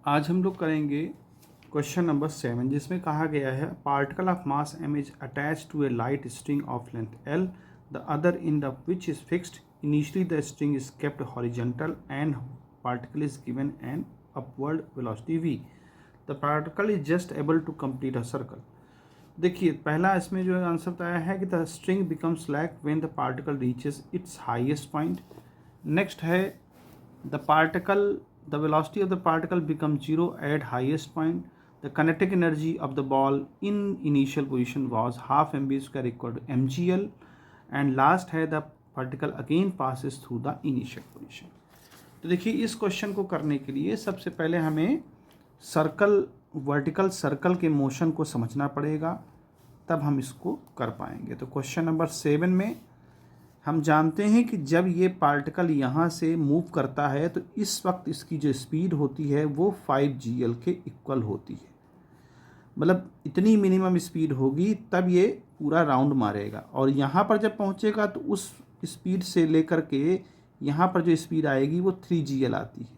आज हम लोग करेंगे क्वेश्चन नंबर 7, जिसमें कहा गया है particle of mass m is attach to a light string of length l, the other end the which is fixed. Initially the string is kept horizontal and particle is given an upward velocity v. The particle is just able to complete a circle. देखिए पहला इसमें जो answer बताया है कि the string become slack when the particle reaches it's highest point. Next है the velocity of the particle becomes zero at highest point. The kinetic energy of the ball in initial position was half mv square equal to mgl. And last है the particle again passes through the initial position. तो देखिए इस question को करने के लिए सबसे पहले हमें वर्टिकल सर्कल के मोशन को समझना पड़ेगा, तब हम इसको कर पाएंगे. तो क्वेश्चन नंबर 7 में हम जानते हैं कि जब ये पार्टिकल यहाँ से मूव करता है तो इस वक्त इसकी जो स्पीड होती है वो 5gl के इक्वल होती है. मतलब इतनी मिनिमम स्पीड होगी तब ये पूरा राउंड मारेगा, और यहाँ पर जब पहुँचेगा तो उस स्पीड से लेकर के यहाँ पर जो स्पीड आएगी वो 3gl आती है.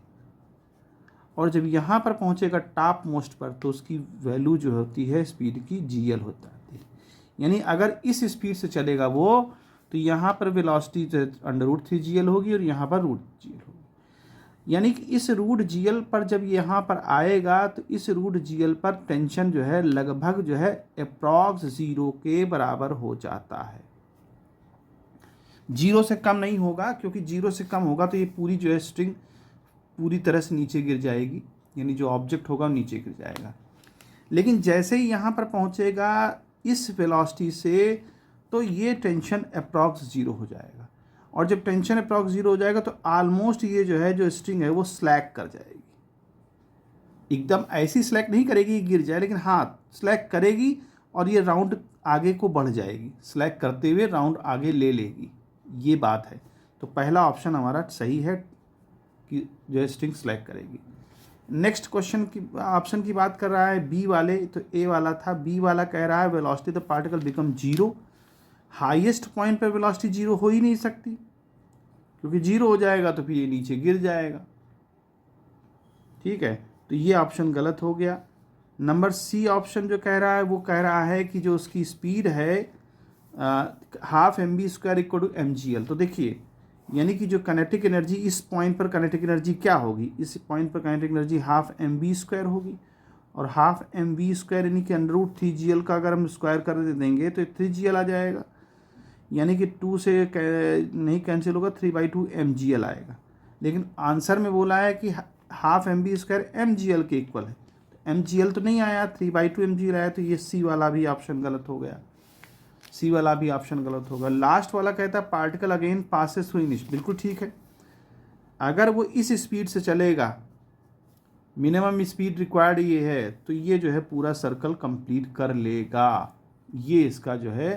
और जब यहाँ पर पहुँचेगा टॉप मोस्ट पर तो उसकी वैल्यू जो होती है स्पीड की gl होता है. यानी अगर इस स्पीड से चलेगा वो तो यहाँ पर वेलोसिटी √3gl होगी और यहाँ पर √gl होगी. यानी कि इस √gl पर जब यहाँ पर आएगा तो इस √gl पर टेंशन जो है लगभग जो है अप्रॉक्स 0 के बराबर हो जाता है. 0 से कम नहीं होगा, क्योंकि 0 से कम होगा तो ये पूरी जो है स्ट्रिंग पूरी तरह से नीचे गिर जाएगी, यानी जो ऑब्जेक्ट होगा वो नीचे गिर जाएगा. लेकिन जैसे ही यहाँ पर पहुँचेगा इस वेलोसिटी से तो ये टेंशन अप्रॉक्स 0 हो जाएगा, और जब टेंशन अप्रॉक्स 0 हो जाएगा तो ऑलमोस्ट ये जो है जो स्ट्रिंग है वो स्लैक कर जाएगी. एकदम ऐसी स्लैक नहीं करेगी गिर जाए, लेकिन हाँ स्लैक करेगी और ये राउंड आगे को बढ़ जाएगी, स्लैक करते हुए राउंड आगे ले लेगी. ये बात है. तो पहला ऑप्शन हमारा सही है कि जो है स्ट्रिंग स्लैक करेगी. नेक्स्ट क्वेश्चन की ऑप्शन की बात कर रहा है बी वाले, तो ए वाला था. बी वाला कह रहा है velocity the particle become 0. Highest point पर वेलोसिटी 0 हो ही नहीं सकती, क्योंकि 0 हो जाएगा तो फिर ये नीचे गिर जाएगा. ठीक है, तो ये ऑप्शन गलत हो गया. नंबर सी ऑप्शन जो कह रहा है वो कह रहा है कि जो उसकी स्पीड है half mv square equal to mgl. तो देखिए यानी कि जो काइनेटिक एनर्जी इस पॉइंट पर काइनेटिक एनर्जी क्या होगी, इस पॉइंट पर kinetic energy half mv square होगी, और हाफ mv स्क्वायर यानी कि √3gl का अगर हम स्क्वायर कर देंगे तो 3gl आ जाएगा. यानी कि 2 से नहीं कैंसिल होगा, 3/2 mgl आएगा. लेकिन आंसर में बोला है कि हाफ mv स्क्वायर mgl के इक्वल है, तो mgl तो नहीं आया, 3/2 mgl आया. तो ये सी वाला भी ऑप्शन गलत हो गया. सी वाला भी ऑप्शन गलत होगा. लास्ट वाला कहता है particle again passes through initial. बिल्कुल ठीक है, अगर वो इस स्पीड से चलेगा, मिनिमम स्पीड रिक्वायर्ड ये है, तो ये जो है पूरा सर्कल कंप्लीट कर लेगा. ये इसका जो है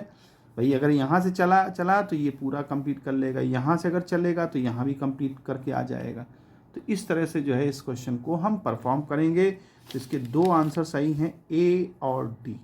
भाई, अगर यहाँ से चला तो ये पूरा कंप्लीट कर लेगा, यहाँ से अगर चलेगा तो यहाँ भी कंप्लीट करके आ जाएगा. तो इस तरह से जो है इस क्वेश्चन को हम परफॉर्म करेंगे. तो इसके 2 आंसर सही हैं, ए और डी.